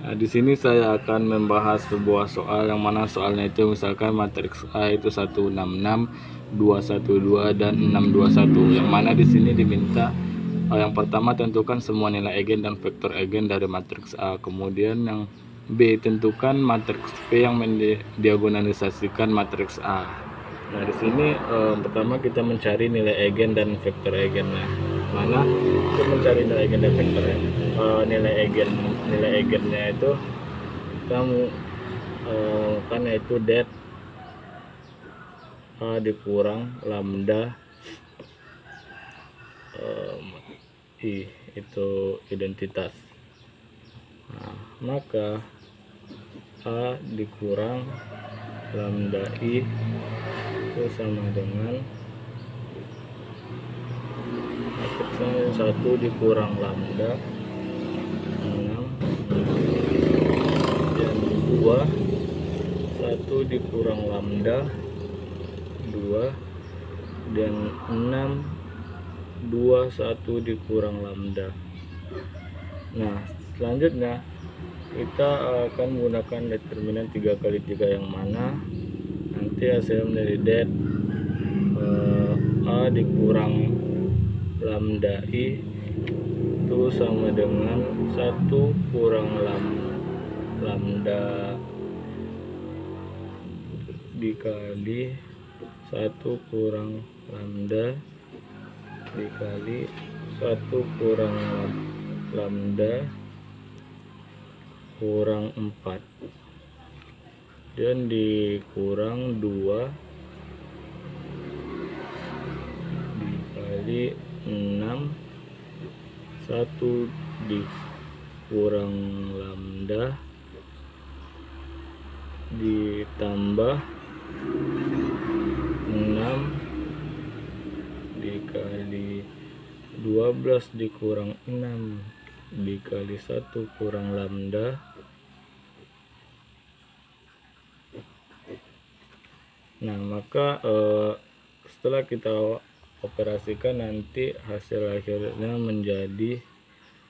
Nah, di sini saya akan membahas sebuah soal yang mana soalnya itu misalkan matriks A itu 166, 212 dan 621. Yang mana di sini diminta yang pertama tentukan semua nilai eigen dan vektor eigen dari matriks A. Kemudian yang B, tentukan matriks P yang mendiagonalisasikan matriks A. Nah, di sini pertama kita mencari nilai eigen dan vektor eigennya. Mana untuk mencari nilai eigen dan vektor nilai eigennya itu kita kan yaitu det A dikurang lambda I itu identitas. Nah, maka A dikurang lambda I itu sama dengan matriksnya 1 dikurang lambda 6 dan 2 1 dikurang lambda 2 dan 6 2 1 dikurang lambda. Nah, selanjutnya kita akan menggunakan determinan 3 kali 3 yang mana nanti hasilnya menjadi det A dikurang lambda I itu sama dengan 1 kurang lambda dikali 1 kurang lambda dikali 1 kurang lambda kurang 4 dan dikurang 2 dikali 6 1 dikurang lambda ditambah 6 dikali 12 dikurang 6 dikali 1 kurang lambda nah maka setelah kita operasikan nanti hasil akhirnya menjadi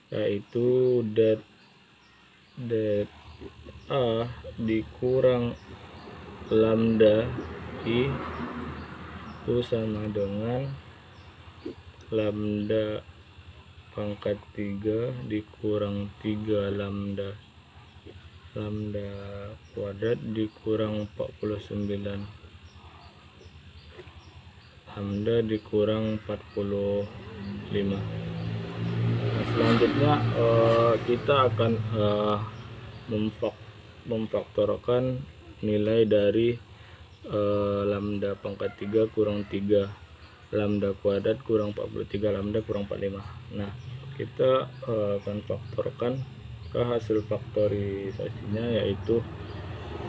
yaitu det A dikurang lambda I itu sama dengan lambda pangkat 3 dikurang 3 lambda kuadrat dikurang 49 lambda dikurang 45. Nah, selanjutnya kita akan memfaktorkan nilai dari lambda pangkat 3 kurang 3 lambda kuadrat kurang 43 lambda kurang 45. Nah, kita akan faktorkan ke hasil faktorisasinya yaitu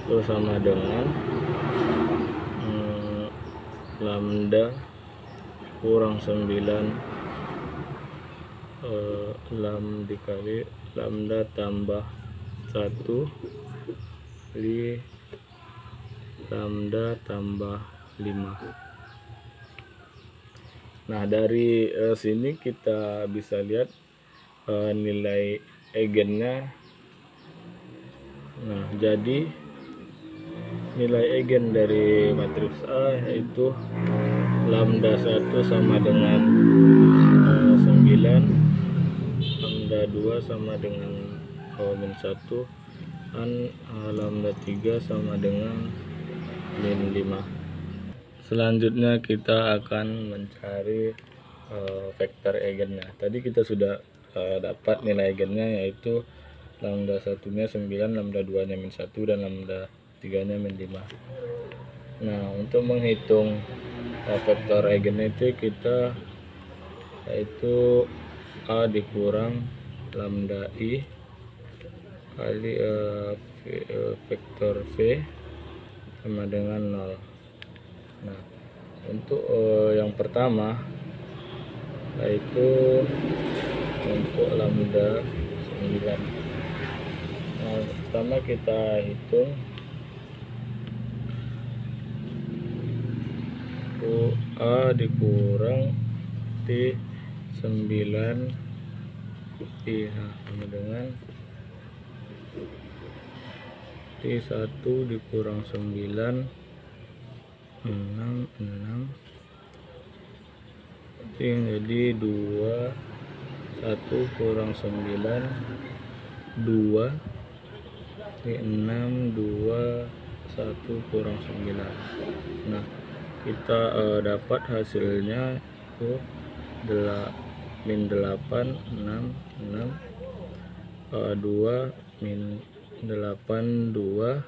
itu sama dengan lambda kurang 9 dikali lambda tambah 1 kali lambda tambah 5. Nah, dari sini kita bisa lihat nilai eigennya. Nah, jadi nilai eigen dari matriks A yaitu lambda 1 sama dengan 9, lambda 2 sama dengan min 1, dan lambda 3 sama dengan min 5. Selanjutnya kita akan mencari vektor eigennya. Tadi kita sudah dapat nilai eigennya yaitu lambda 1-nya 9, lambda 2-nya min 1, dan lambda 3-nya min 5. Nah, untuk menghitung vektor eigennya itu kita yaitu A dikurang lambda I kali vektor V sama dengan 0. Nah, untuk yang pertama yaitu untuk lambda 9. Nah, pertama kita hitung A dikurang T9 I sama dengan T1 dikurang 9, 6 jadi 2, 1 kurang 9, 2, 6, 2, 1 kurang 9. Nah, kita dapat hasilnya itu min 8, 6, 2, min 8, 2,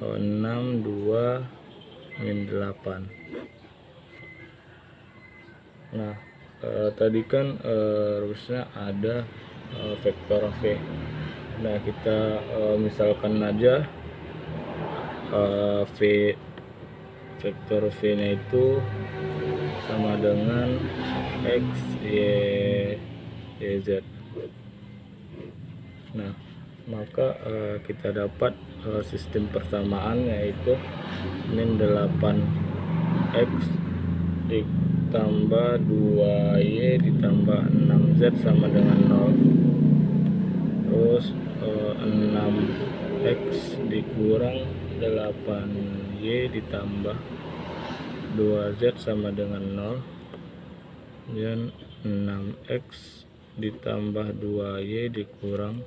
6, 2, min 8. Nah, tadi kan rumusnya ada vektor V. Nah, kita misalkan aja vektor V nya itu sama dengan X, Y, Z. Nah, maka kita dapat sistem persamaan, yaitu min 8X ditambah 2Y ditambah 6Z sama dengan 0. Terus 6X dikurang 8Y ditambah 2Z sama dengan 0, dan 6X ditambah 2Y dikurang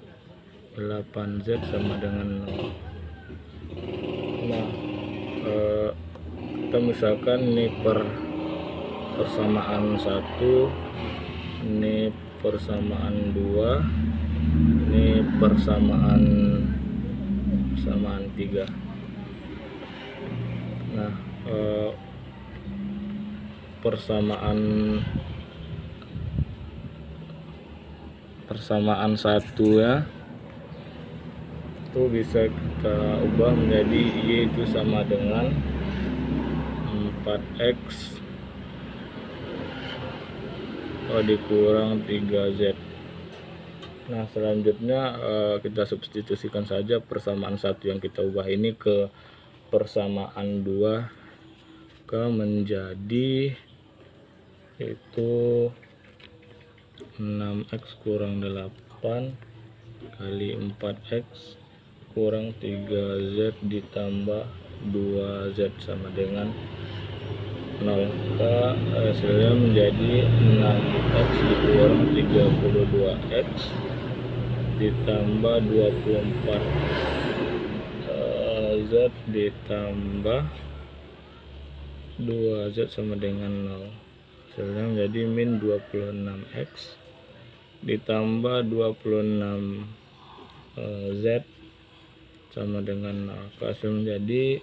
8Z sama dengan 0. Nah, kita misalkan ini persamaan 1, ini persamaan 2, ini persamaan 3. Nah, persamaan 1 ya itu bisa kita ubah menjadi Y itu sama dengan 4X dikurang 3Z. Nah, selanjutnya kita substitusikan saja persamaan 1 yang kita ubah ini ke persamaan 2, menjadi itu 6X kurang 8 kali 4X kurang 3Z ditambah 2Z sama dengan 0. Maka hasilnya menjadi 6X dikurang 32X ditambah 24 Z ditambah 2Z sama dengan 0. Hasilnya menjadi min 26X ditambah 26 Z sama dengan 0. Hasil menjadi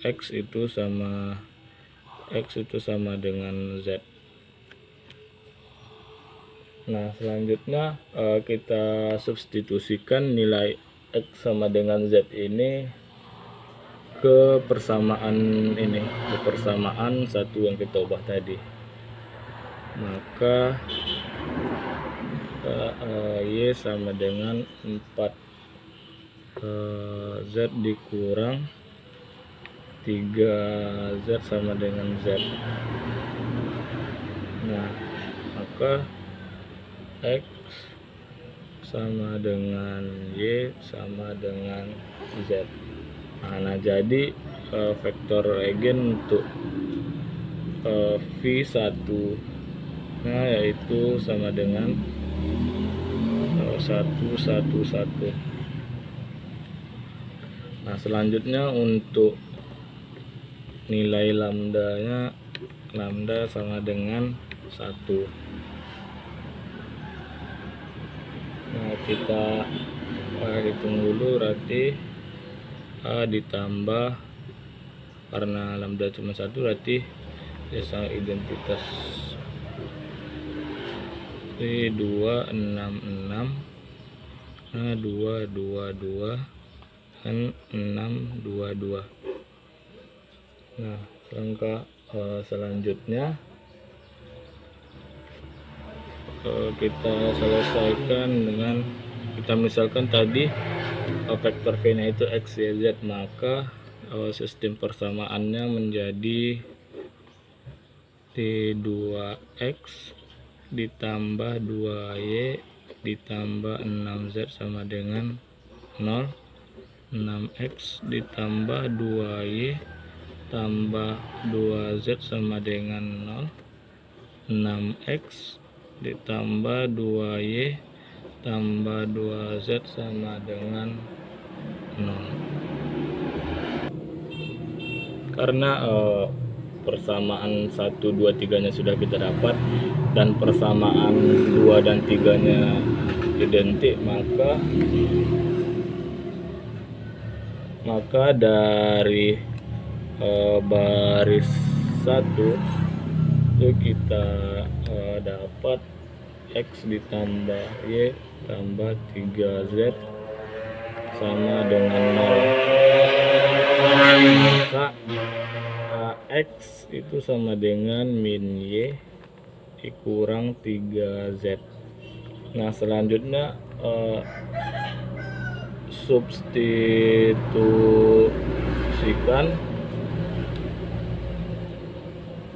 X itu sama dengan Z. Nah, selanjutnya kita substitusikan nilai X sama dengan Z ini ke persamaan satu yang kita ubah tadi. Maka Y sama dengan 4 Z dikurang 3Z sama dengan Z. Nah, maka X sama dengan Y sama dengan Z. Nah, jadi vektor eigen untuk V1 yaitu sama dengan 1, 1, 1. Nah, selanjutnya untuk nilai lambda sama dengan 1. Nah, kita hitung dulu, berarti A ditambah, karena lambda cuma 1 berarti dia sama identitas 2, 6, 6, 2, 2, 2, dan 6, 2, 2. Nah, langkah selanjutnya kita selesaikan dengan kita misalkan tadi vektor V nya itu X, Y, Z, maka sistem persamaannya menjadi T2X ditambah 2Y ditambah 6Z sama dengan 0, 6x ditambah 2y tambah 2z sama dengan 0. 6x ditambah 2y tambah 2z sama dengan 0. Karena persamaan 1, 2, 3 nya sudah kita dapat dan persamaan 2 dan 3 nya identik, maka dari baris 1 itu kita dapat x ditambah y tambah 3z sama dengan 0. Maka x itu sama dengan min y dikurang 3z. Nah, selanjutnya substitusikan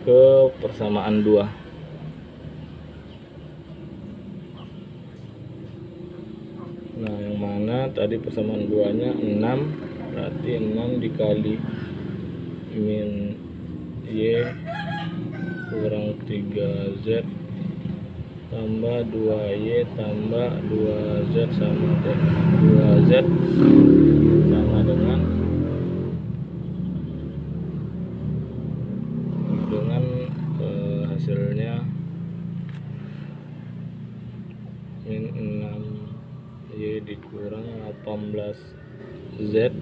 ke persamaan 2. Nah, yang mana tadi persamaan 2 nya 6, berarti 6 dikali min y kurang 3z tambah 2y tambah 2z sama dengan 2z sama dengan hasilnya min 6y dikurang 18z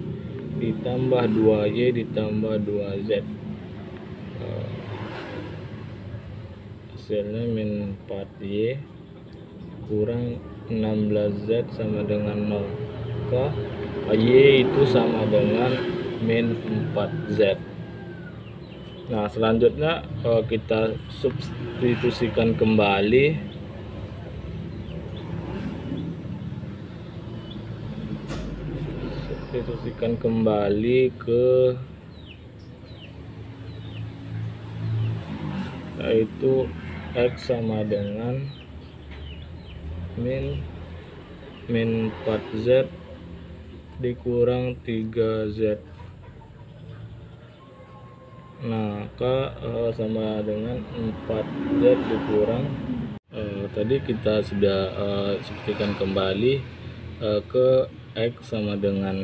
ditambah 2y ditambah 2z, hasilnya min 4y kurang 16z sama dengan 0. Maka y itu sama dengan min 4z. Nah, selanjutnya kita substitusikan kembali ke yaitu x sama dengan min 4z dikurang 3z. Nah, maka sama dengan 4z dikurang tadi kita sudah substitusikan kembali ke x sama dengan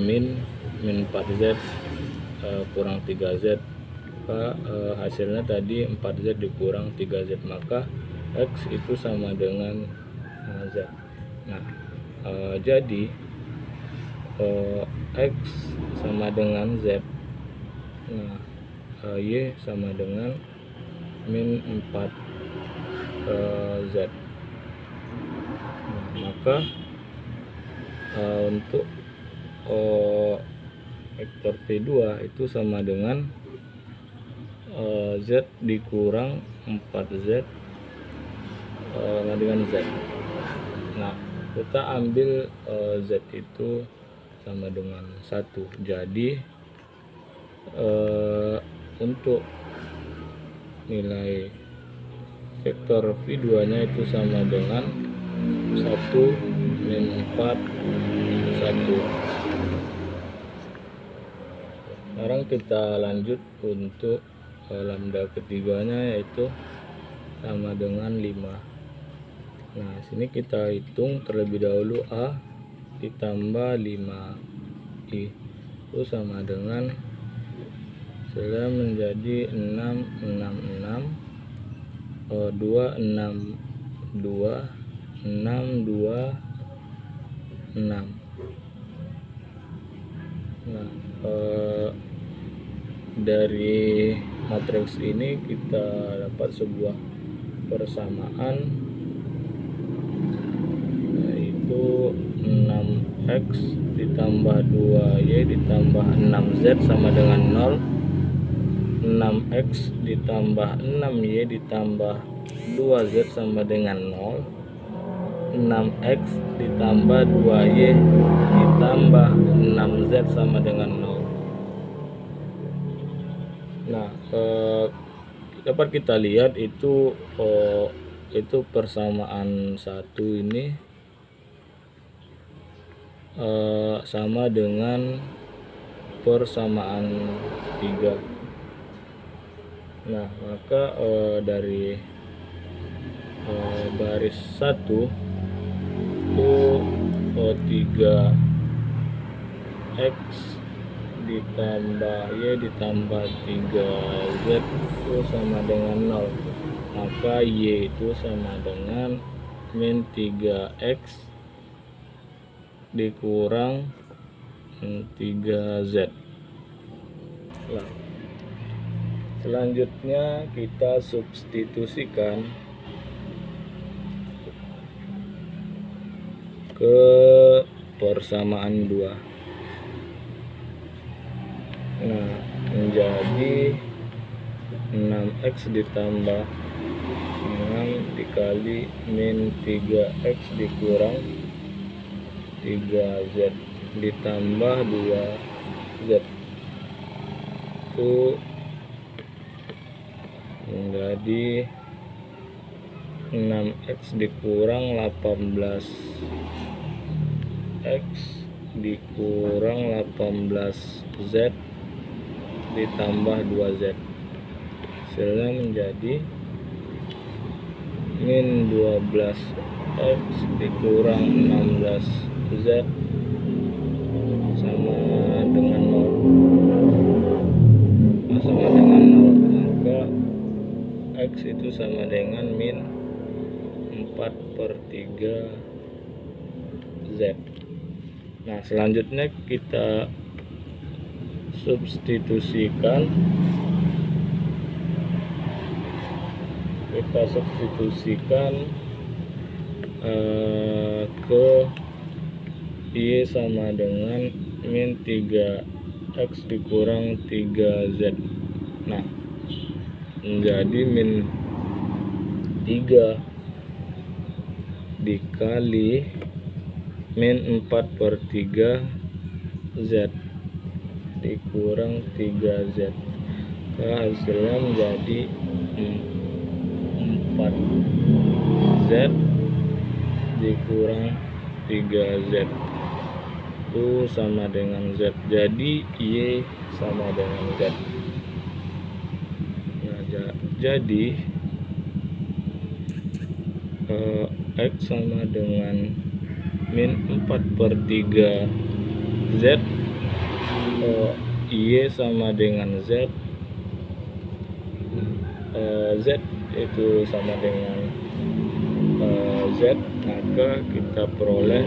min 4z kurang 3z. Maka hasilnya tadi 4z dikurang 3z, maka x itu sama dengan z. Nah, jadi x sama dengan z. Nah, y sama dengan min 4z. Nah, maka untuk vektor V2 itu sama dengan z dikurang 4z dengan z. Nah, kita ambil z itu sama dengan 1. Jadi untuk nilai vektor V2 nya itu sama dengan 1 min 4 1. Sekarang kita lanjut untuk lambda ketiganya, yaitu sama dengan 5. Nah, sini kita hitung terlebih dahulu a ditambah 5i itu sama dengan sudah menjadi 666 262 626. Nah, dari matriks ini kita dapat sebuah persamaan, yaitu 6x ditambah 2y ditambah 6z sama dengan 0. 6x ditambah 6y ditambah 2z sama dengan 0. 6x ditambah 2y ditambah 6z sama dengan 0. Nah, dapat kita lihat itu persamaan 1 ini sama dengan persamaan 3. Nah, maka dari baris 1 itu 3x ditambah y ditambah 3z itu sama dengan 0. Maka y itu sama dengan min 3x dikurang 3z. Nah, selanjutnya kita substitusikan ke persamaan 2. Nah, menjadi 6x ditambah 6 dikali min 3x dikurang 3z ditambah 2z itu menjadi 6x dikurang 18x dikurang 18z ditambah 2z, hasilnya menjadi min 12x dikurang 16z sama dengan 0. Sama dengan 0, maka x itu sama dengan min 4/3z. Nah, selanjutnya kita substitusikan ke y sama dengan min 3x dikurang 3z. Nah, menjadi min 3 dikali min 4/3z dikurang 3z, hasilnya menjadi 4z dikurang 3z itu sama dengan z, jadi y sama dengan z. Nah, jadi x sama dengan min 4/3z, y sama dengan z, z itu sama dengan z, maka kita peroleh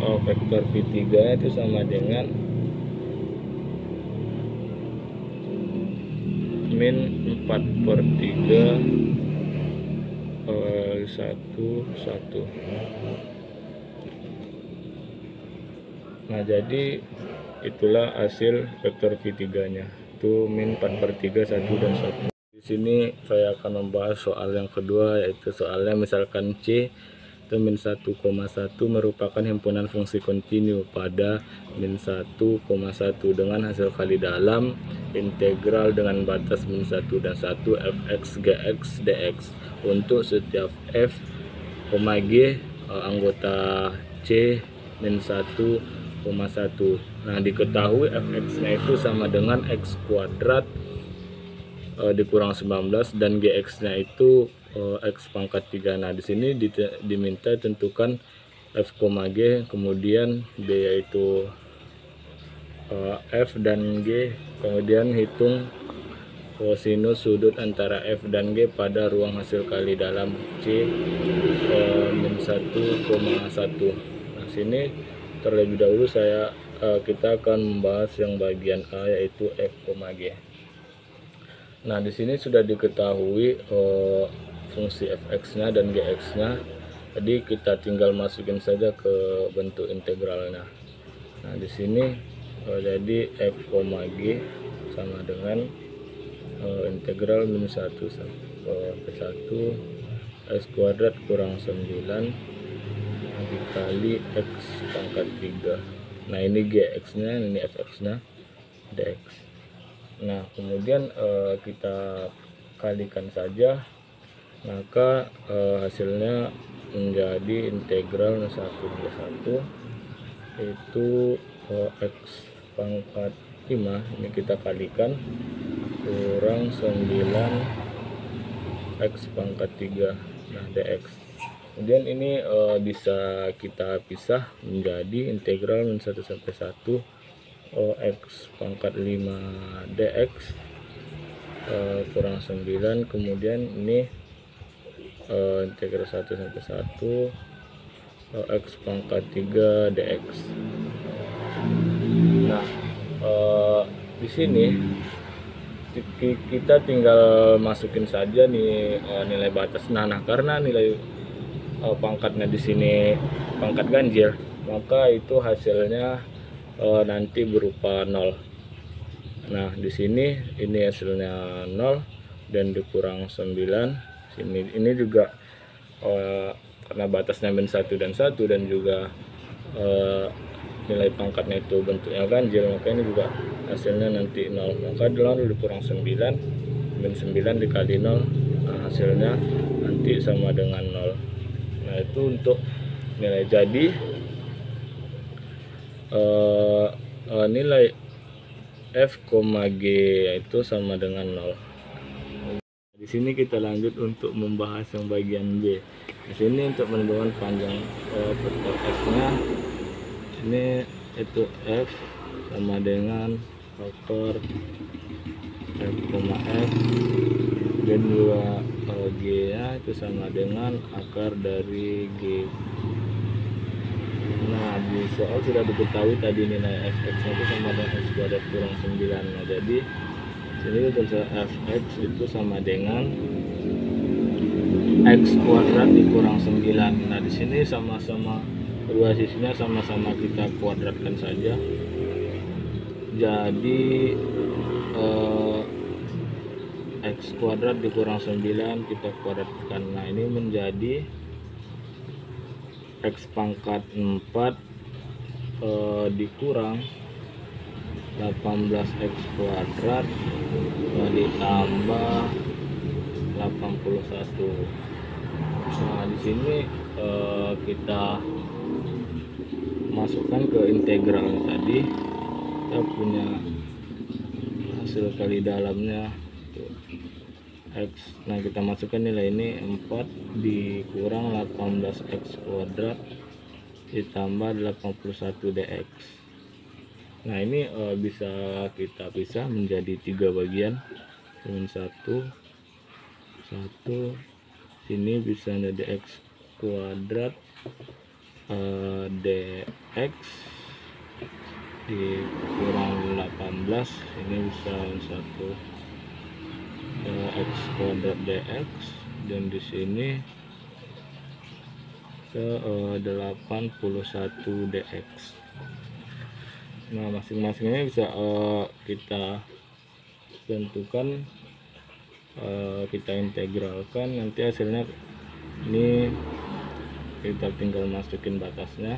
vektor V3 itu sama dengan min 4/3 1, 1. Nah, jadi itulah hasil vektor V3-nya, itu min 4/3, 1 dan 1. Di sini saya akan membahas soal yang kedua, yaitu soalnya misalkan C itu min 1,1 merupakan himpunan fungsi kontinu pada min 1,1 dengan hasil kali dalam integral dengan batas min 1 dan 1 fx gx dx untuk setiap f, g anggota C min 1,1. Nah, diketahui fx nya itu sama dengan x kuadrat dikurang 19 dan gx nya itu x pangkat 3. Nah, di sini diminta tentukan f, g, kemudian b yaitu f dan g, kemudian hitung kosinus sudut antara f dan g pada ruang hasil kali dalam C min 1,1. Nah, sini terlebih dahulu kita akan membahas yang bagian A, yaitu f, g. Nah, di sini sudah diketahui fungsi fx-nya dan gx-nya. Jadi kita tinggal masukin saja ke bentuk integralnya. Nah, di sini jadi f, g sama dengan integral min 1 sampai ke 1 x kuadrat kurang 9 dikali x pangkat 3. Nah, ini gx-nya, ini fx-nya, dx. Nah, kemudian kita kalikan saja, maka hasilnya menjadi integral 1/1 itu X pangkat 5, ini kita kalikan, kurang 9 X pangkat 3, nah dx. Kemudian ini bisa kita pisah menjadi integral 1 sampai 1 X pangkat 5 dx kurang 9. Kemudian ini integral 1 sampai 1 X pangkat 3 dx. Nah di sini kita tinggal masukin saja nih nilai batas. Nah karena nilai pangkatnya di sini pangkat ganjil, maka itu hasilnya nanti berupa 0. Nah di sini ini hasilnya 0 dan dikurang 9. Ini juga karena batasnya min 1 dan 1 dan juga nilai pangkatnya itu bentuknya ganjil, maka ini juga hasilnya nanti 0. Maka 0 dikurang 9, min 9 dikali 0, nah hasilnya nanti sama dengan 0. Nah itu untuk nilai. Jadi nilai F, G itu sama dengan 0. Di sini kita lanjut untuk membahas yang bagian B. Di sini untuk menentukan panjang vektor F-nya, ini itu F sama dengan faktor F, F, dan juga G-nya itu sama dengan akar dari G. Nah di soal sudah diketahui tadi nilai fx-nya itu sama dengan x kuadrat kurang 9. Nah jadi sini kita fx itu sama dengan x kuadrat dikurang 9. Nah di sini sama-sama kedua sisinya sama-sama kita kuadratkan saja. Jadi x kuadrat dikurang 9 kita kuadratkan. Nah ini menjadi X pangkat 4 dikurang 18x kuadrat ditambah 81. Nah di sini kita masukkan ke integral tadi, kita punya hasil kali dalamnya X. Nah kita masukkan nilai ini 4 dikurang 18x kuadrat ditambah 81 dx. Nah ini bisa kita pisah menjadi 3 bagian, dengan 1 sini bisa ada x kuadrat dx dikurang 18, ini bisa 1 x kuadrat dx, dan di sini ke 81 dx. Nah masing-masingnya bisa kita tentukan, kita integralkan, nanti hasilnya ini kita tinggal masukin batasnya,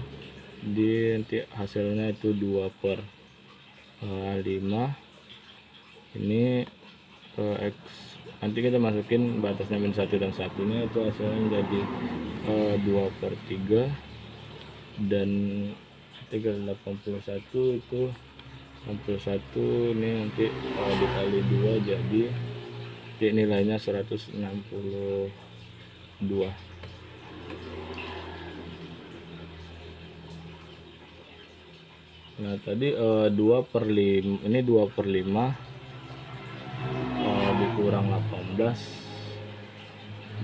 nanti hasilnya itu 2/5. Ini X, nanti kita masukin batasnya min 1 dan 1-nya, itu hasilnya menjadi 2/3, dan 381 itu 61, ini nanti dikali 2 jadi nilainya 162. Nah tadi 2/5, ini 2/5 dikurang 18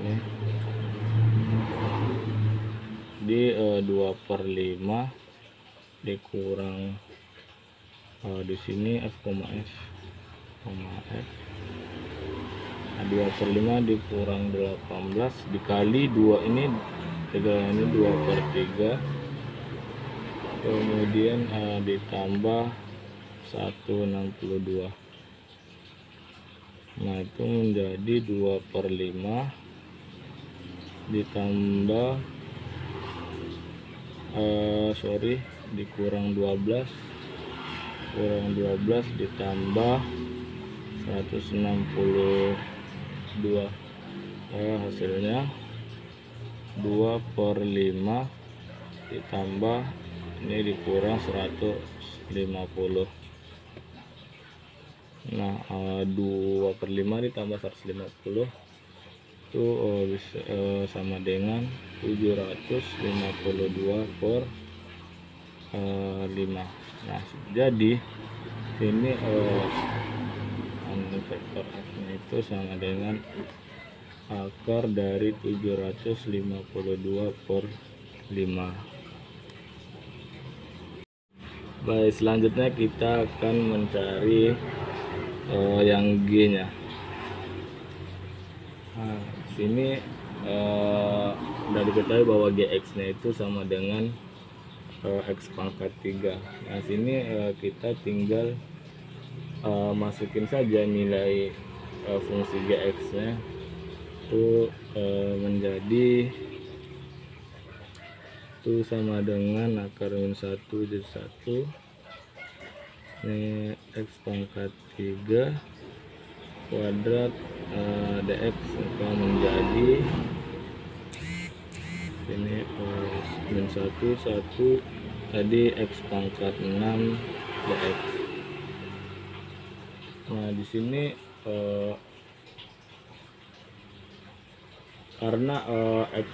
nih. Di 2/5 dikurang di sini F, F. Nah 2/5 dikurang 18 dikali 2, ini 2/3, kemudian ditambah 162. Nah itu menjadi 2/5 ditambah dikurang 12, ditambah 162. Hasilnya 2/5 ditambah ini dikurang 150. Nah 2/5 ditambah 150 itu bisa sama dengan 752/5. Nah jadi ini vektor F nya itu sama dengan akar dari 752/5. Baik, selanjutnya kita akan mencari yang G nya. Nah sini sudah diketahui bahwa Gx nya itu sama dengan X pangkat 3. Nah sini kita tinggal masukin saja nilai fungsi Gx nya itu menjadi itu sama dengan akar min 1 jadi 1 ini X pangkat 3 kuadrat dx akan menjadi ini min 1 tadi X pangkat 6 dx. Nah di sini karena X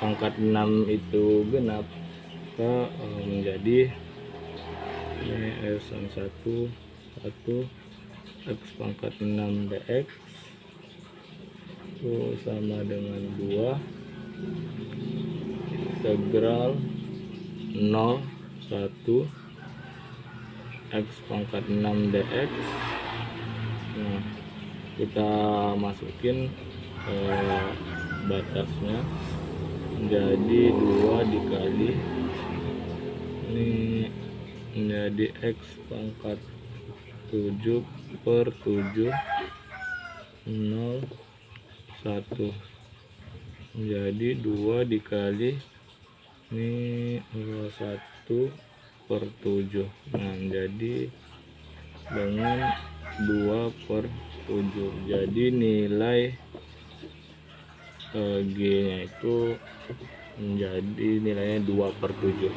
pangkat 6 itu genap, maka menjadi ini S1 X pangkat 6 dx itu sama dengan 2 integral 0 1 X pangkat 6 dx. Nah kita masukin batasnya menjadi 2 dikali ini menjadi X pangkat 7/7 0 1 menjadi 2 dikali ini 1/7. Nah jadi dengan 2/7 jadi nilai G nya itu menjadi nilainya 2/7.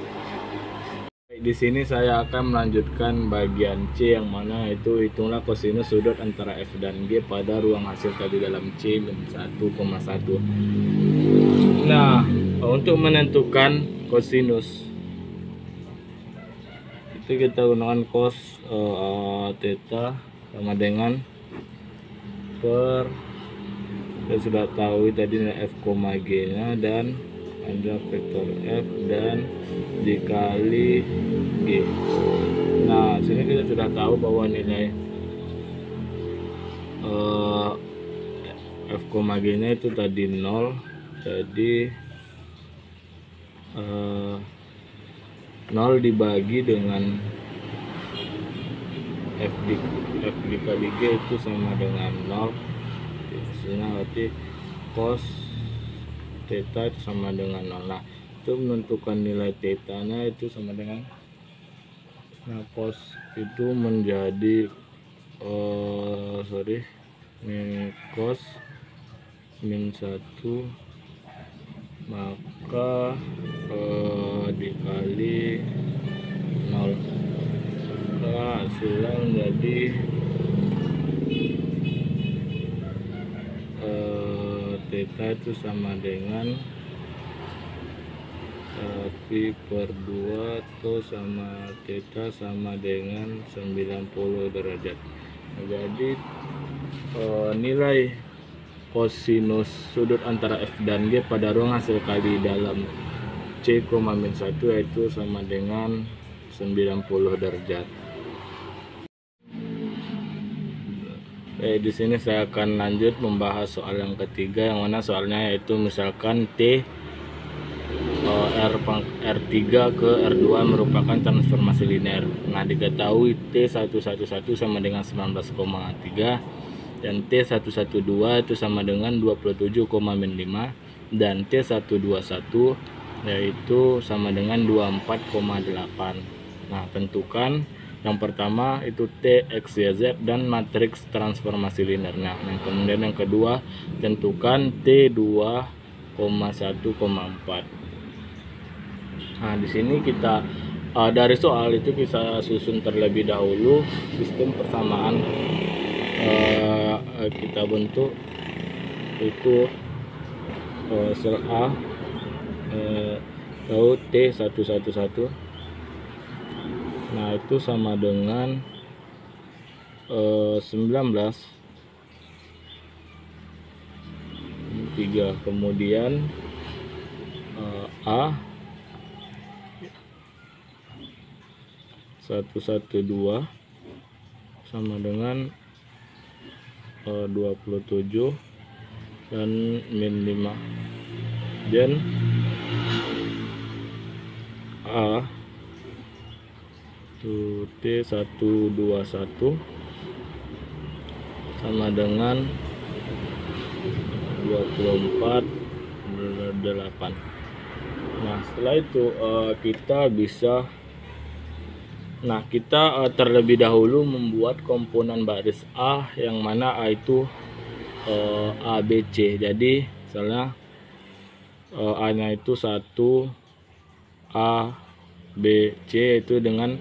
Di sini saya akan melanjutkan bagian C yang mana itu hitunglah kosinus sudut antara F dan G pada ruang hasil tadi dalam C min 1,1. Nah untuk menentukan kosinus itu kita gunakan cos theta sama dengan per kita sudah tahu tadi nilai F, G nya dan ada vektor F dan dikali G. Nah sini kita sudah tahu bahwa nilai F, G nya itu tadi 0, jadi 0 dibagi dengan F dikali G itu sama dengan 0. Berarti cos theta itu sama dengan 0. Nah itu menentukan nilai theta nya itu sama dengan cos itu menjadi min cos min 1 maka dikali 0 maka hasilnya menjadi theta itu sama dengan pi/2 atau sama theta sama dengan 90 derajat. Nah, jadi nilai kosinus sudut antara F dan G pada ruang hasil kali dalam C, min 1 yaitu sama dengan 90 derajat. Di sini saya akan lanjut membahas soal yang ketiga yang mana soalnya yaitu misalkan T R3 ke R2 merupakan transformasi linear. Nah diketahui T111 sama dengan 19,3 dan T112 itu sama dengan 27,5 dan T121 yaitu sama dengan 24,8. Nah tentukan yang pertama itu T, X, Y, Z dan matriks transformasi linear. Nah kemudian yang kedua tentukan T2 1,4. Nah, di sini kita dari soal itu kita susun terlebih dahulu sistem persamaan. Kita bentuk itu sel A atau T111. Nah, itu sama dengan 19 3. Kemudian A 112 sama dengan 27 dan min 5. Dan A T121 sama dengan 24/8. Nah, setelah itu kita bisa terlebih dahulu membuat komponen baris A, yang mana A itu A, B, C. Jadi misalnya A nya itu 1, A, B, C itu dengan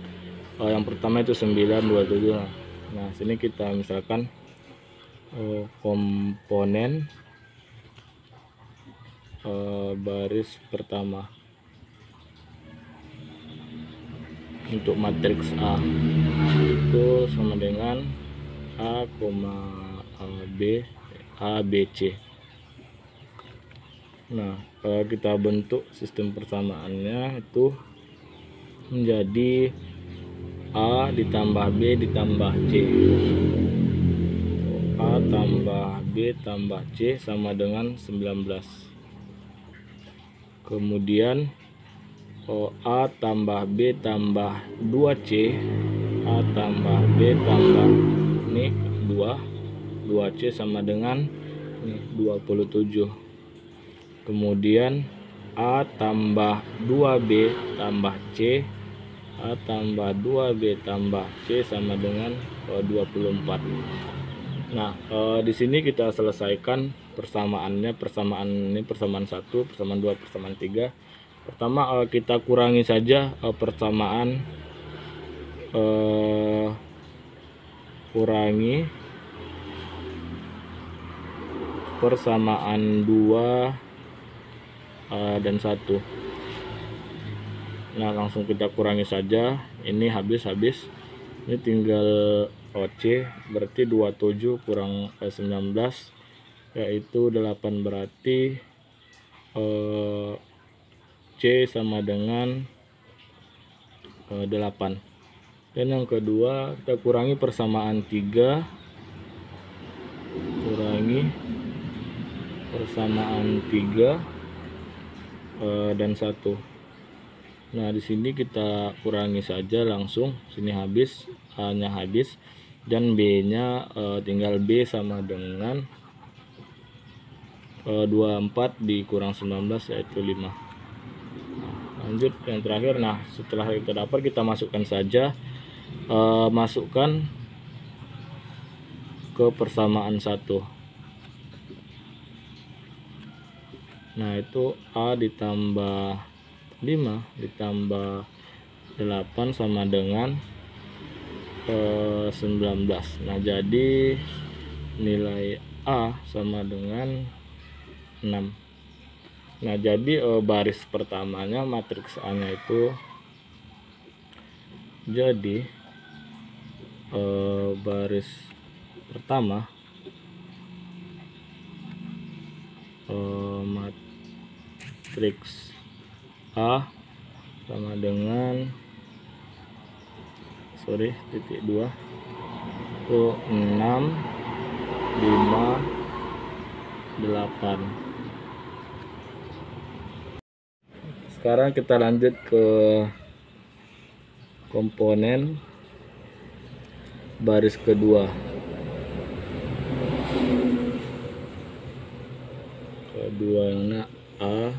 yang pertama itu 9, 27. Nah, sini kita misalkan komponen baris pertama untuk matriks A itu sama dengan A, B, A, B, C. Nah, kita bentuk sistem persamaannya itu menjadi A ditambah B ditambah C. A tambah B tambah C sama dengan 19. Kemudian A tambah B tambah 2C, A tambah B tambah ini 2C sama dengan 27. Kemudian A tambah 2B tambah C, A tambah 2B tambah C sama dengan 24. Nah, di sini kita selesaikan persamaannya. Persamaan 1, persamaan 2, persamaan 3. Pertama kita kurangi saja persamaan persamaan 2 dan 1. Nah, langsung kita kurangi saja. Ini habis. Ini tinggal OC, berarti 27 kurang 19 yaitu 8, berarti C sama dengan 8. Dan yang kedua kita kurangi persamaan 3, kurangi persamaan 3 dan 1. Nah, di sini kita kurangi saja langsung. Sini habis, A-nya habis, dan B-nya tinggal B sama dengan 24 dikurang 19 yaitu 5. Lanjut yang terakhir. Nah, setelah kita dapat, kita masukkan saja, masukkan ke persamaan 1. Nah, itu A ditambah 5 ditambah 8 sama dengan 19. Nah, jadi nilai A sama dengan 6. Nah, jadi baris pertamanya matriks A nya itu jadi baris pertama matriks A sama dengan titik 2 itu 6, 5, 8. Sekarang kita lanjut ke komponen baris kedua. Keduanya A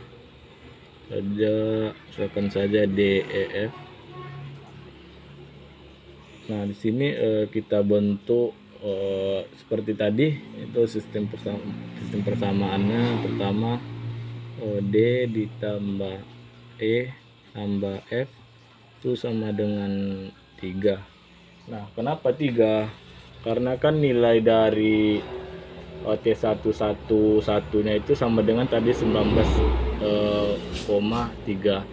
saja, misalkan saja D, E, F. Nah, di sini kita bentuk seperti tadi, itu sistem persamaannya. Pertama D ditambah E tambah F itu sama dengan 3. Nah, kenapa 3? Karena kan nilai dari T111 nya itu sama dengan tadi 19,3.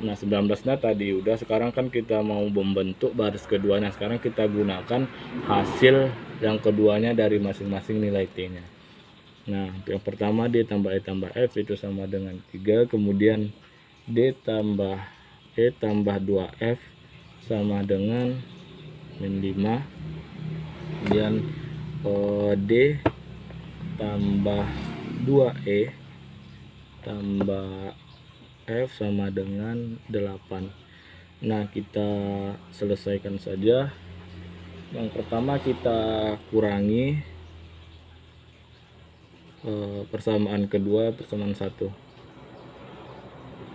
Nah, 19-nya tadi udah, sekarang kan kita mau membentuk baris keduanya. Sekarang kita gunakan hasil yang keduanya dari masing-masing nilai T-nya. Nah, yang pertama D tambah E tambah F itu sama dengan 3. Kemudian D tambah E tambah 2F sama dengan min 5. Kemudian D tambah 2E tambah F sama dengan 8. Nah, kita selesaikan saja. Yang pertama kita kurangi persamaan kedua persamaan 1.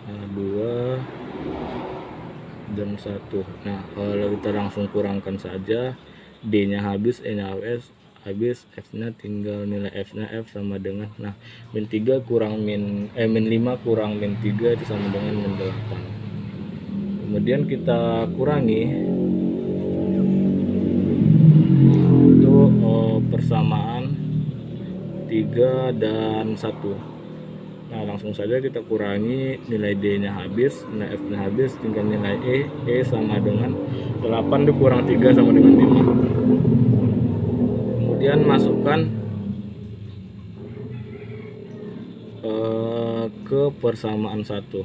Nah, 2 dan 1. Nah, kalau kita langsung kurangkan saja, D nya habis, E nya habis, F nya tinggal nilai F nya F sama dengan, nah, min 3 kurang min 5 kurang min 3 itu sama dengan min 8. Kemudian kita kurangi itu persamaan 3 dan 1. Nah, langsung saja kita kurangi, nilai D nya habis, nilai F nya habis, tinggal nilai E sama dengan 8 dikurang 3 sama dengan 5. Kemudian masukkan ke persamaan 1.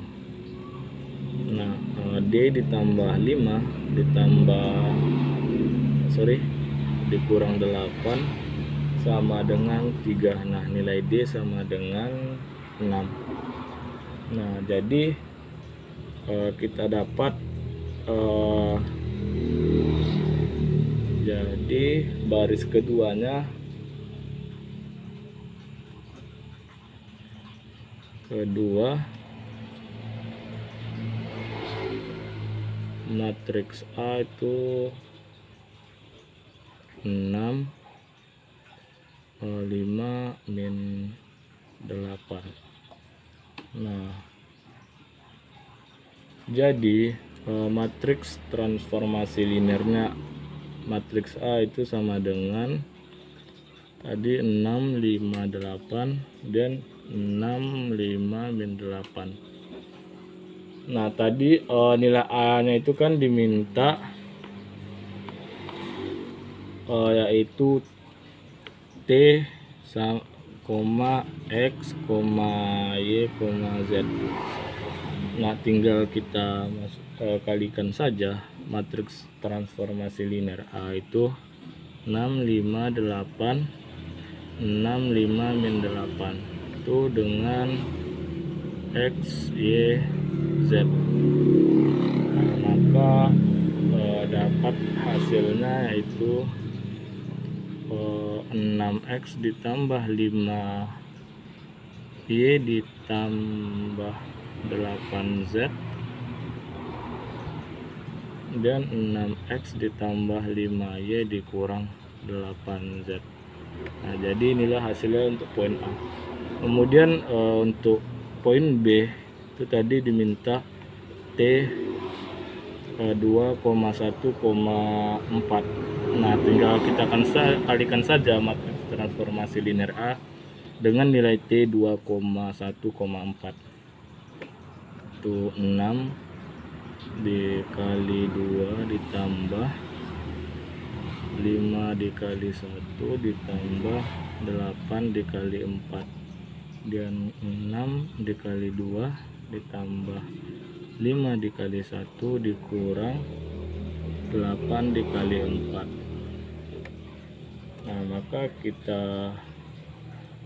Nah, D ditambah 5 dikurang 8 sama dengan 3. Nah, nilai D sama dengan 6. Nah, jadi kita dapat jadi baris keduanya matriks A itu 6, 5, min 8. Nah, jadi matriks transformasi linearnya matriks A itu sama dengan tadi 6, 5, 8 dan 6, 5, min 8. Nah, tadi nilai A nya itu kan diminta yaitu T, X, Y, Z. Nah, tinggal kita kalikan saja matriks transformasi linear A itu 6, 5, 8, 6, 5, min 8 itu dengan X, Y, Z. Nah, maka dapat hasilnya yaitu 6X ditambah 5Y ditambah 8Z dan 6X ditambah 5Y dikurang 8Z. Nah, jadi inilah hasilnya untuk poin A. Kemudian untuk poin B itu tadi diminta T 2,1,4. Nah, tinggal kita akan kalikan saja matriks transformasi linear A dengan nilai T 2,1,4. Itu 6 dikali 2 ditambah 5 dikali 1 ditambah 8 dikali 4 dan 6 dikali 2 ditambah 5 dikali 1 dikurang 8 dikali 4. Nah, maka kita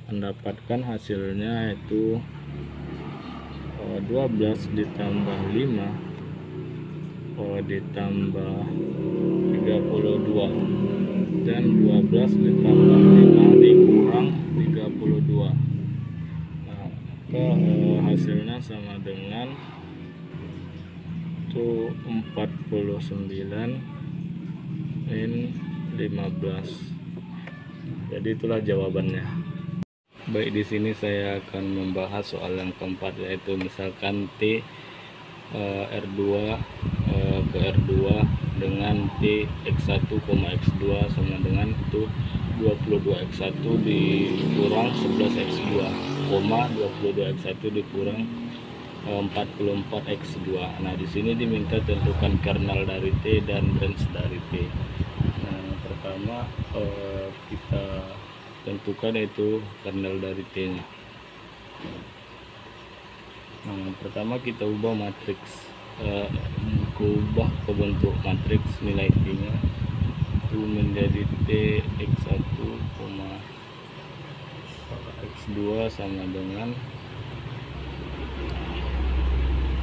mendapatkan hasilnya yaitu 12 ditambah 5 ditambah 32 dan 12 ditambah 5 dikurang 32. Nah, maka hasilnya sama dengan 49 min 15. Jadi itulah jawabannya. Baik, di sini saya akan membahas soal yang keempat, yaitu misalkan T R2 ke R2 dengan T X1, X2 sama dengan itu 22 X1 dikurang 11 X2, 22 X1 dikurang 44 X2. Nah, di sini diminta tentukan kernel dari T dan range dari T. Nah, pertama kita tentukan itu kernel dari T nya. Nah, pertama kita ubah matriks, ubah ke bentuk matriks nilai T nya itu menjadi T X1, X2 sama dengan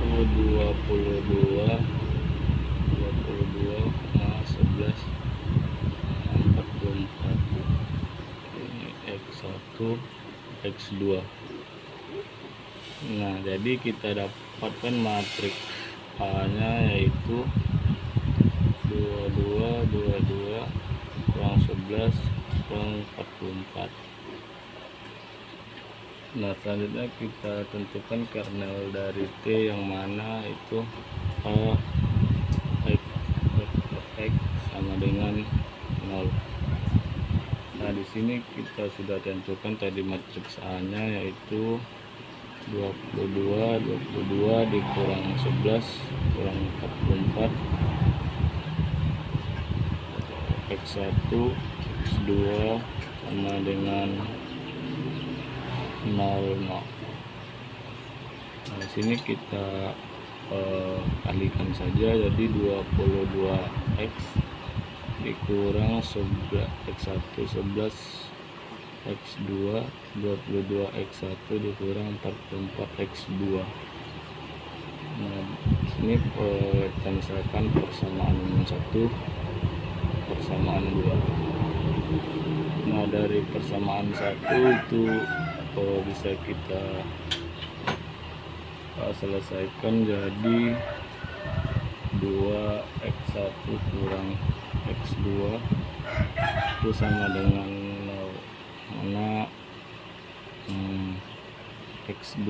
22, 11, 44. Ini X1, X2. Nah, jadi kita dapatkan matriks A nya yaitu 22, 22 kurang 11 kurang 44. Nah, selanjutnya kita tentukan kernel dari T yang mana itu X sama dengan 0. Nah, di sini kita sudah tentukan tadi matriks A nya yaitu 22 dikurang 11 kurang 44, X1 X2 sama dengan 0. Nah, di sini kita kalikan saja, jadi 22X dikurang 11 X1 11, X2 22X1 dikurang 44 X2. Nah, di sini kita misalkan persamaan 1 persamaan 2. Nah, dari persamaan 1 itu bisa kita selesaikan jadi 2X1 kurang X2 itu sama dengan 0, mana X2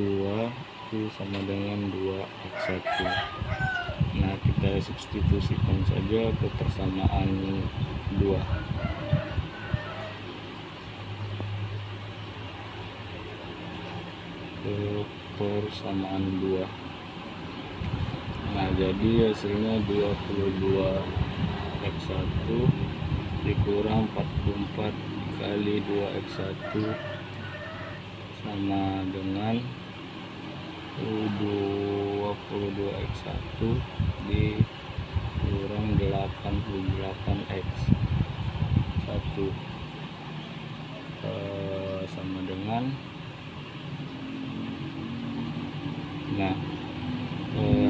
itu sama dengan 2X1. Nah, kita substitusikan saja ke persamaan 2. Ke persamaan 2. Nah, jadi hasilnya 22X1 dikurang 44 kali 2X1 sama dengan 22X1 dikurang 88X1 sama dengan, nah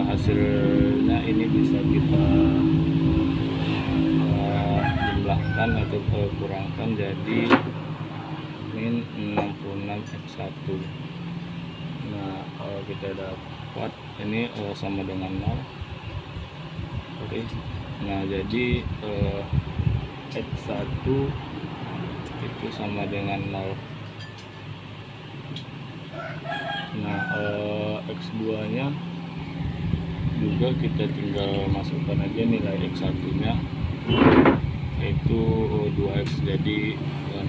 hasilnya ini bisa kita jumlahkan atau kurangkan jadi min 66X1. Nah, kita dapat ini sama dengan 0. Oke. Nah, jadi X1 itu sama dengan 0. Nah, X2 nya juga kita tinggal masukkan aja nilai X1 nya yaitu 2X, jadi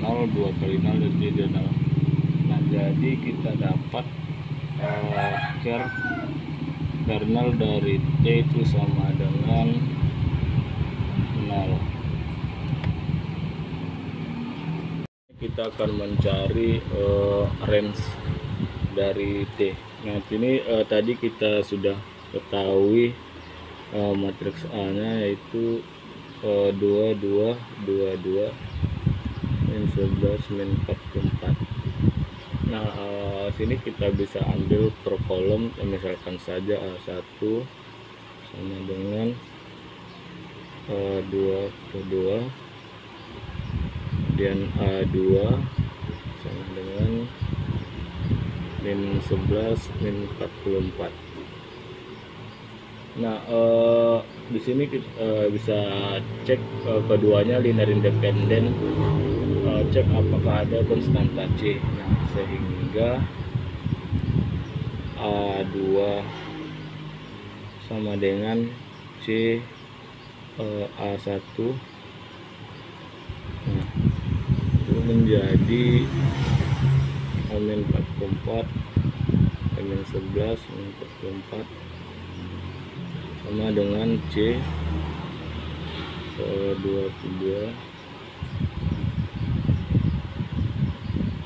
0, 2 kali 0 jadi 0. Nah, jadi kita dapat kernel dari T itu sama dengan 0. Kita akan mencari range dari T. Nah, ini tadi kita sudah ketahui matriks A nya yaitu 22 22 min 11 min 44. Nah, sini kita bisa ambil per kolom, misalkan saja A1 sama dengan 22, kemudian A2 sama dengan min 11 min 44. Nah, di sini kita bisa cek keduanya linear independen cek apakah ada konstanta C. Nah, sehingga A2 sama dengan C A1. Nah, itu menjadi min 44 min 11 min 44 sama dengan C 22.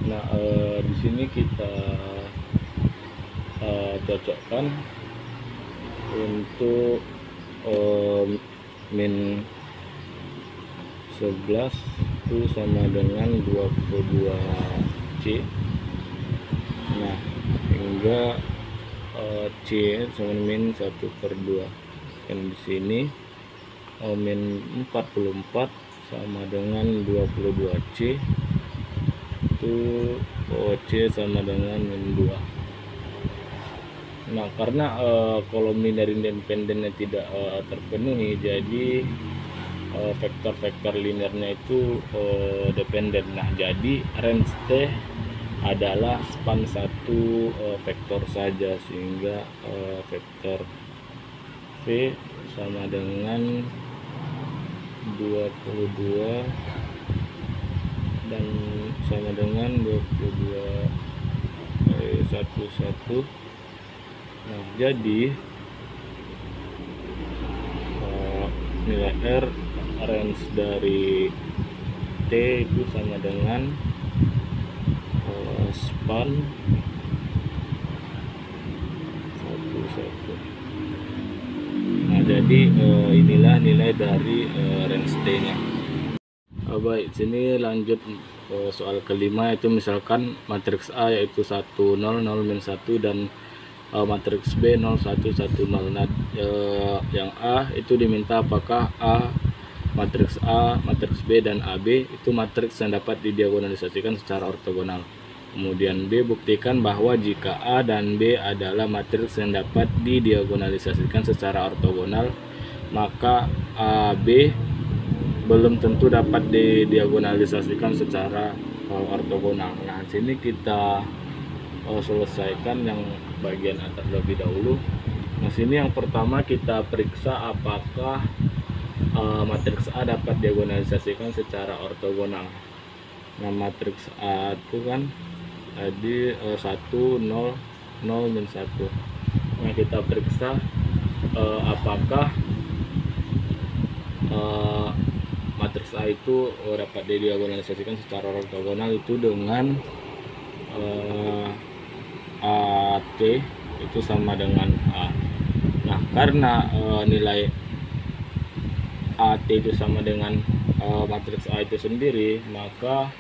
Nah, di sini kita cocokkan untuk min 11 itu sama dengan 22C. Nah, hingga C sama min 1/2. Dan di sini min 44 sama dengan 22C, itu C sama dengan min 2. Nah, karena kolom linear independennya tidak terpenuhi, jadi vektor-vektor linearnya itu dependen. Nah, jadi range T adalah span satu vektor saja, sehingga vektor V sama dengan 22 dan sama dengan 22 11. Nah, jadi nilai R range dari T itu sama dengan span 11. Nah, jadi inilah nilai dari range T nya. Baik, sini lanjut soal kelima, yaitu misalkan matriks A yaitu 1 0 0 min 1 dan matriks B 0 1 1 0. Nah, yang A itu diminta apakah matriks A, matriks B dan AB itu matriks yang dapat didiagonalisasikan secara ortogonal. Kemudian B, buktikan bahwa jika A dan B adalah matriks yang dapat didiagonalisasikan secara ortogonal, maka AB belum tentu dapat didiagonalisasikan secara ortogonal. Nah, sini kita selesaikan yang bagian atas terlebih dahulu. Nah, sini yang pertama kita periksa apakah matriks A dapat diagonalisasikan secara ortogonal. Nah, matriks A itu kan tadi 1 0 0 min 1. Nah, kita periksa apakah matriks A itu dapat didiagonalisasikan secara ortogonal itu dengan AT itu sama dengan A. Nah, karena nilai AT itu sama dengan matriks A itu sendiri, maka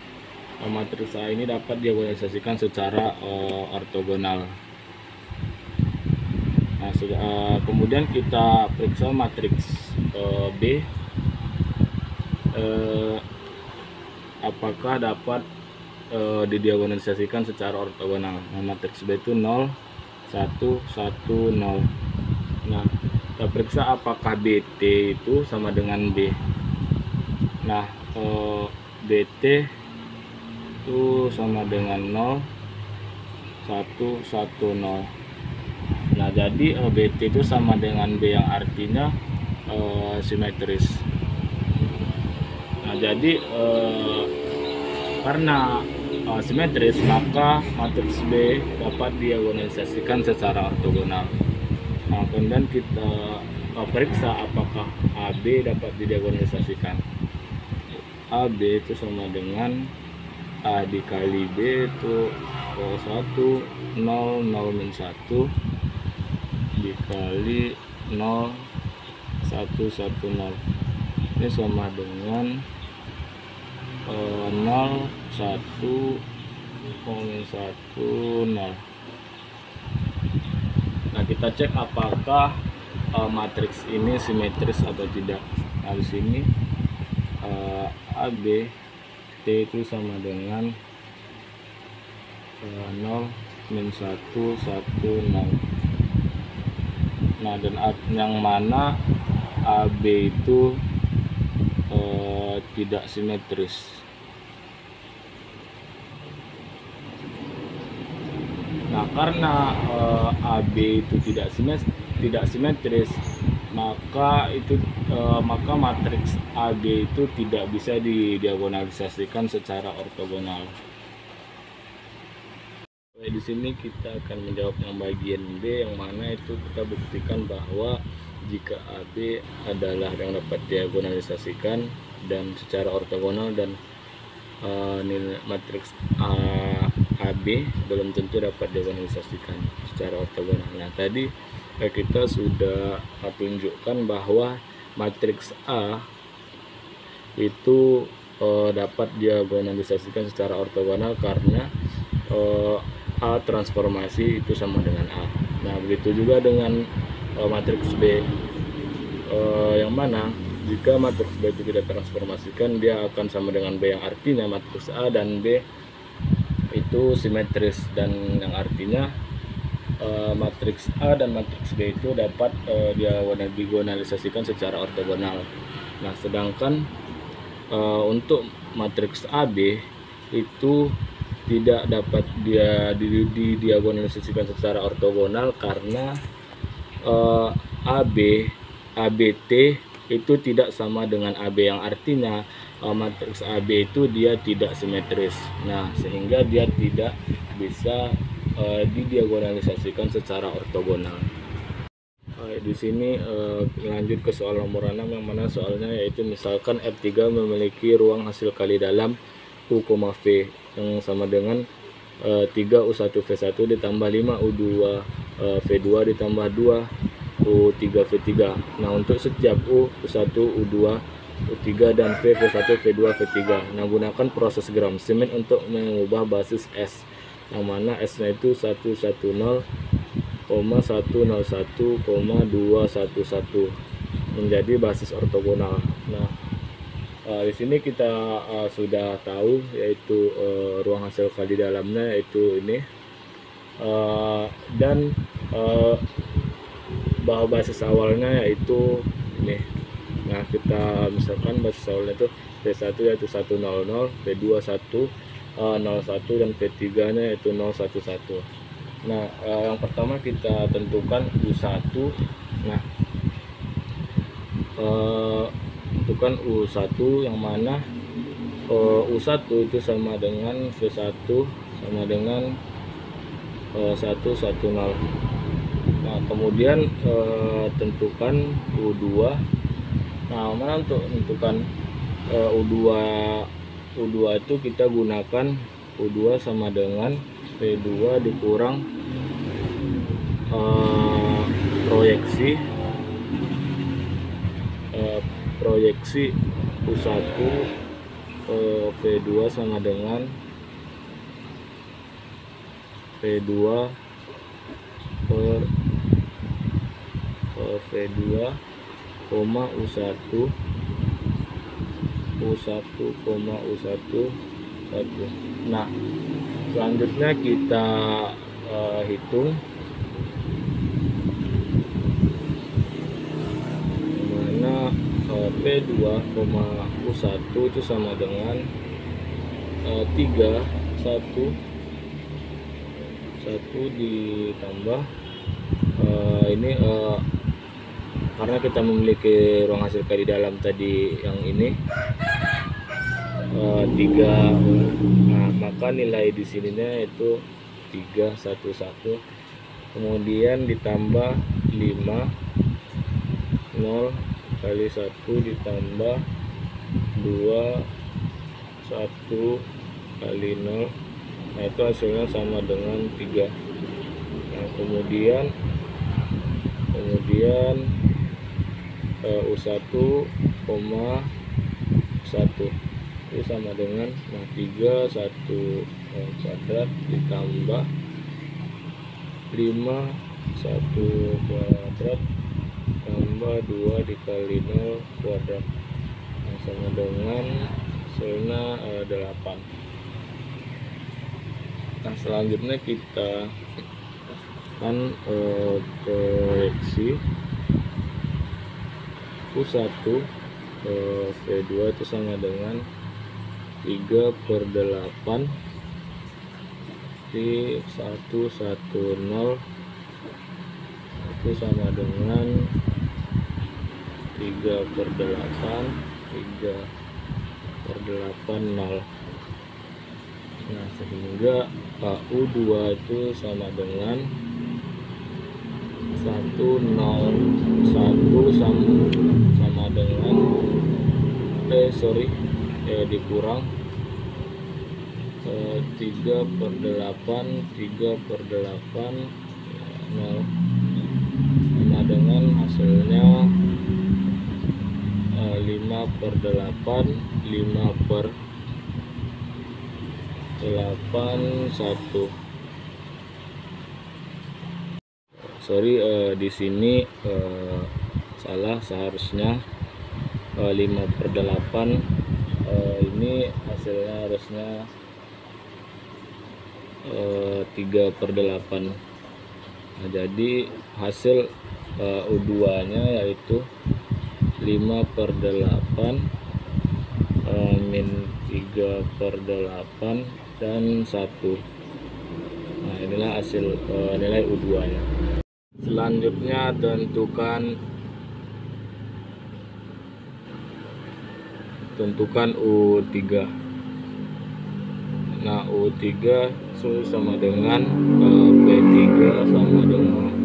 matriks A ini dapat diagonalisasikan secara ortogonal. Nah, kemudian kita periksa matriks B, apakah dapat didiagonalisasikan secara ortogonal. Nah, matriks B itu 0 1 1 0. Nah, kita periksa apakah BT itu sama dengan B. Nah, BT itu sama dengan 0 1 1 0. Nah, jadi BT itu sama dengan B yang artinya simetris. Nah, jadi karena simetris, maka matriks B dapat diagonalisasikan secara ortogonal. Nah, kemudian kita periksa apakah AB dapat didiagonalisasikan. AB itu sama dengan A dikali B itu 1 0 0 min 1 dikali 0 1 1 0. Ini sama dengan 0 1 min 1 0. Nah, kita cek apakah matriks ini simetris atau tidak. Nah, di sini AB T itu sama dengan 0 min 1 1 0. Nah, dan yang mana AB itu tidak simetris. Nah, karena AB itu tidak simetris, maka matriks AB itu tidak bisa didiagonalisasikan secara ortogonal. Di sini kita akan menjawab yang bagian B, yang mana itu kita buktikan bahwa jika AB adalah yang dapat diagonalisasikan dan secara ortogonal, dan nilai matriks AB belum tentu dapat diagonalisasikan secara ortogonal. Nah, tadi kita sudah tunjukkan bahwa matriks A itu dapat diagonalisasikan secara ortogonal karena A transformasi itu sama dengan A. Nah, begitu juga dengan matriks B, yang mana jika matriks B itu tidak transformasikan, dia akan sama dengan B, yang artinya matriks A dan B itu simetris, dan yang artinya matriks A dan matriks B itu dapat diagonalisasikan secara ortogonal. Nah, sedangkan untuk matriks AB itu tidak dapat diagonalisasikan secara ortogonal karena ABT itu tidak sama dengan AB, yang artinya matriks AB itu dia tidak simetris. Nah, sehingga dia tidak bisa didiagonalisasikan secara ortogonal. Di sini lanjut ke soal nomor 6, yang mana soalnya yaitu misalkan F3 memiliki ruang hasil kali dalam U, V yang sama dengan 3U1V1 ditambah 5U2 V2 ditambah 2U3V3. Nah, untuk setiap U1, U2, U3 dan V1, V2, V3. Nah, gunakan proses Gram-Schmidt untuk mengubah basis S, yang mana S-nya itu 110,101,211 menjadi basis ortogonal. Nah, di sini kita sudah tahu yaitu ruang hasil kali dalamnya yaitu ini, dan bahwa basis awalnya yaitu ini. Nah, kita misalkan basis awalnya itu V1 yaitu 100, V2 101 dan V3 nya yaitu 011. Nah, yang pertama kita tentukan U1. Nah, tentukan U1, yang mana U1 itu sama dengan V1 sama dengan 110. Nah, kemudian tentukan U2. Nah, mana untuk menentukan U2 itu kita gunakan U2 sama dengan V2 dikurang proyeksi U1 V2 sama dengan V2 per V2, U1, U1, Nah, selanjutnya kita hitung, mana P2, U1 itu sama dengan 3, 1 ditambah ini, karena kita memiliki ruang hasil kali dalam tadi yang ini 3. Nah, maka nilai di sininya itu 311, kemudian ditambah 5, 0 kali 1 ditambah 2, 1 kali 0. Nah, itu hasilnya sama dengan 3. Nah, kemudian U1, 1 itu sama dengan 3, 1 kuadrat ditambah 5, 1 kuadrat tambah 2 dikali 0 kuadrat, nah, sama dengan hasilnya 8. Nah, selanjutnya kita akan proyeksi U1 V2 itu sama dengan 3/8 berarti 110 itu sama dengan 3/8 0. Nah, sehingga U2 itu sama dengan 101 sama dengan dikurang 3/8 0 sama dengan hasilnya 5/8 1. Di sini salah, seharusnya 5/8. Ini hasilnya harusnya 3/8. Nah, jadi hasil U2 nya yaitu 5/8 min 3/8 dan 1. Nah, inilah hasil nilai U2 nya. Selanjutnya tentukan U3. Nah, U3 sama dengan V3 sama dengan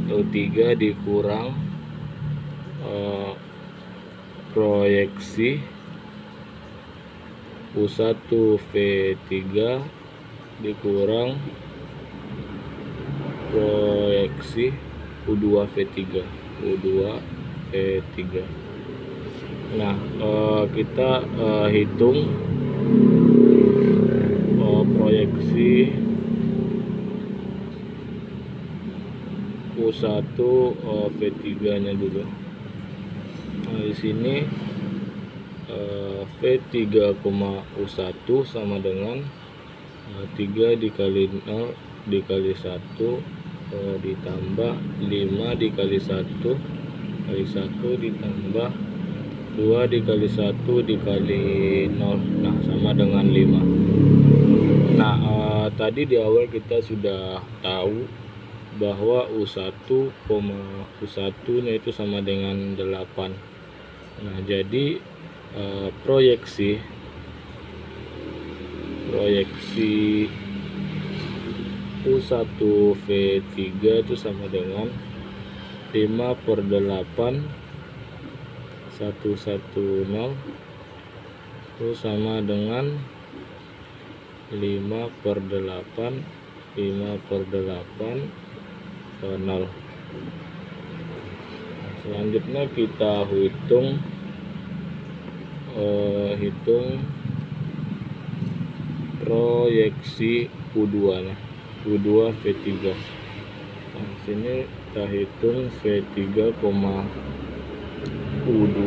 U3 dikurang proyeksi U1 V3 dikurang proyeksi U2 V3. Nah, kita hitung proyeksi U1 V3 nya dulu. Nah, di sini V3, U1 sama dengan 3 dikali 0 dikali 1 ditambah 5 dikali 1 kali 1 ditambah 2 dikali 1 dikali 0. Nah, sama dengan 5. Nah, tadi di awal kita sudah tahu bahwa U1, U1 nya itu sama dengan 8. Nah, jadi proyeksi U1 V3 itu sama dengan 5/8 110 itu sama dengan 5/8 0. Selanjutnya kita hitung proyeksi U2 nya, U2 V3. Nah, sini kita hitung V3, U2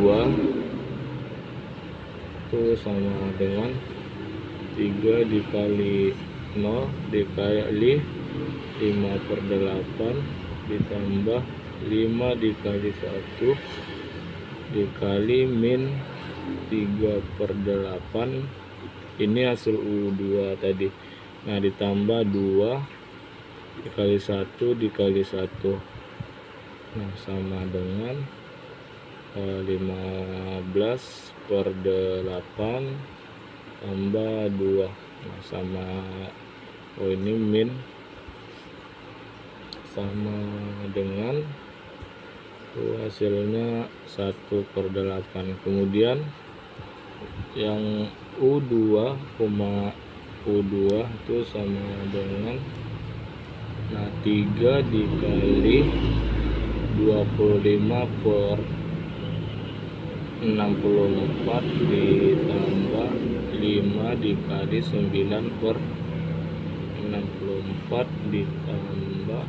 itu sama dengan 3 dikali 0 dikali 5/8 ditambah 5 dikali 1 dikali min 3/8. Ini hasil U2 tadi. Nah, ditambah 2 dikali 1 dikali 1. Nah, sama dengan 15/8 tambah 2. Nah, sama ini min sama dengan hasilnya 1/8. Kemudian yang U2, itu sama dengan 3 dikali 25/64 ditambah 5 dikali 9/64 ditambah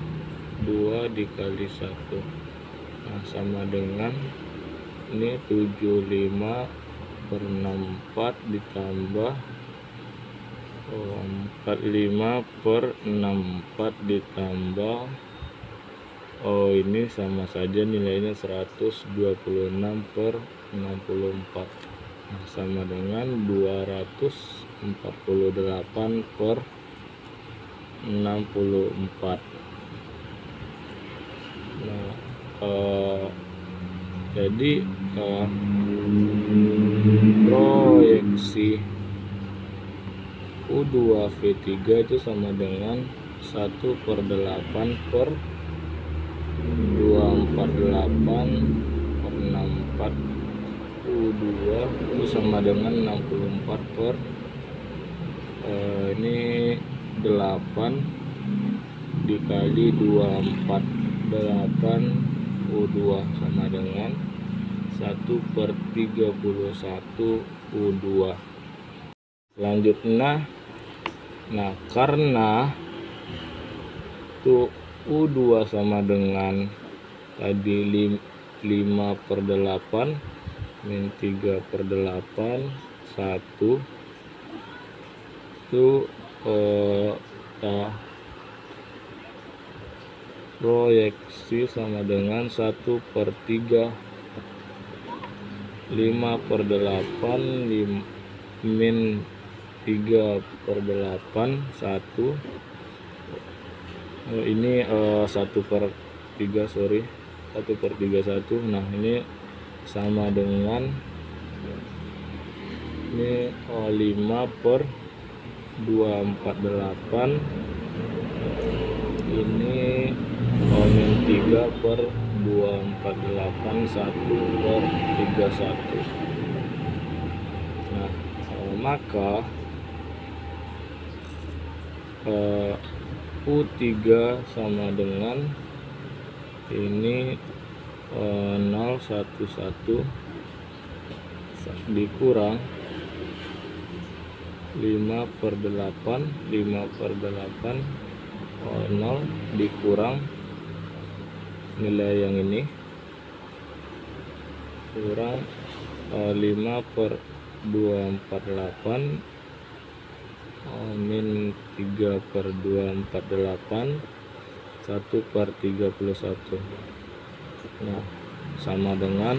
2 dikali 1. Nah, sama dengan ini 75/64 ditambah 45/64 ditambah ini sama saja nilainya 126/64. Nah, sama dengan 248/64. 64. Nah, jadi proyeksi U2V3 itu sama dengan 1/8 per 248 per 64 U2 itu sama dengan 64 per ini 8 dikali 248 U2 sama dengan 1/31 U2. Selanjutnya, nah karena tuh U2 sama dengan tadi 5/8 min 3/8 1 itu proyeksi sama dengan 1/3 5/8 min 3/8 1 ini 1/3 sorry 1/31. Nah ini sama dengan ini 5/248 ini min 3/248 1/31. Nah maka U3 sama dengan ini 011 dikurang 5/8 0 dikurang nilai yang ini kurang 5/248 min 3/248 1/31. Nah sama dengan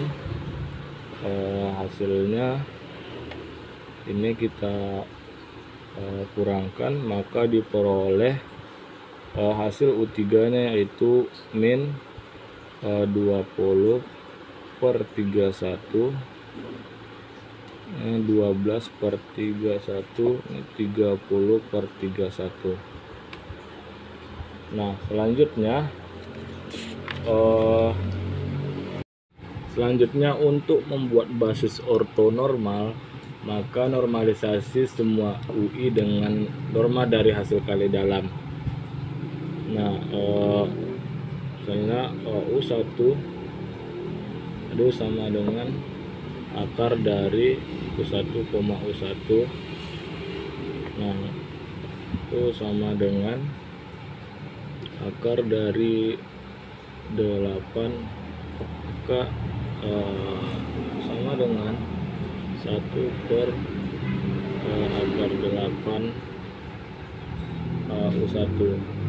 hasilnya ini kita kurangkan, maka diperoleh hasil U3 nya yaitu min 20/31 12/31 30/31. Nah selanjutnya untuk membuat basis ortonormal, maka normalisasi semua UI dengan norma dari hasil kali dalam. Nah misalnya U1 itu sama dengan akar dari U1, U1. Nah itu sama dengan akar dari 8 maka sama dengan 1/akar 8 U1.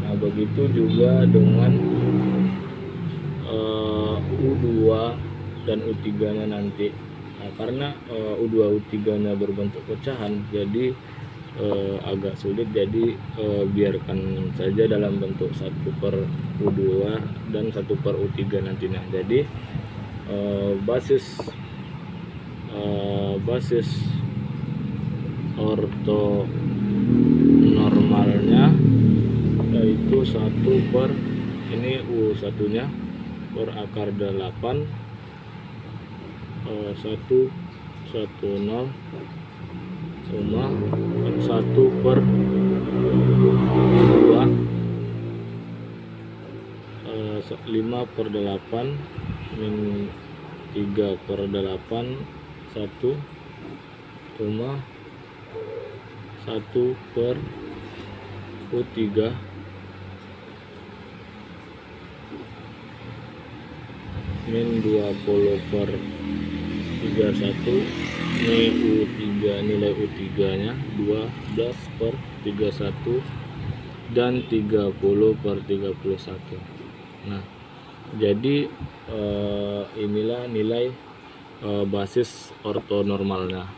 Nah begitu juga dengan U2 dan U3 nya nanti. Nah karena U2 U3 nya berbentuk pecahan jadi agak sulit, jadi biarkan saja dalam bentuk 1/U2 dan 1/U3 nantinya. Jadi basis ortonormalnya yaitu 1 ini U1 nya per akar 8 110 sama 1/2 5/8 min 3/8 1 cuma 1/U3 min 20/31 ini U3 nilai U3 nya 12/31 dan 30/31. Nah jadi inilah nilai basis ortonormalnya.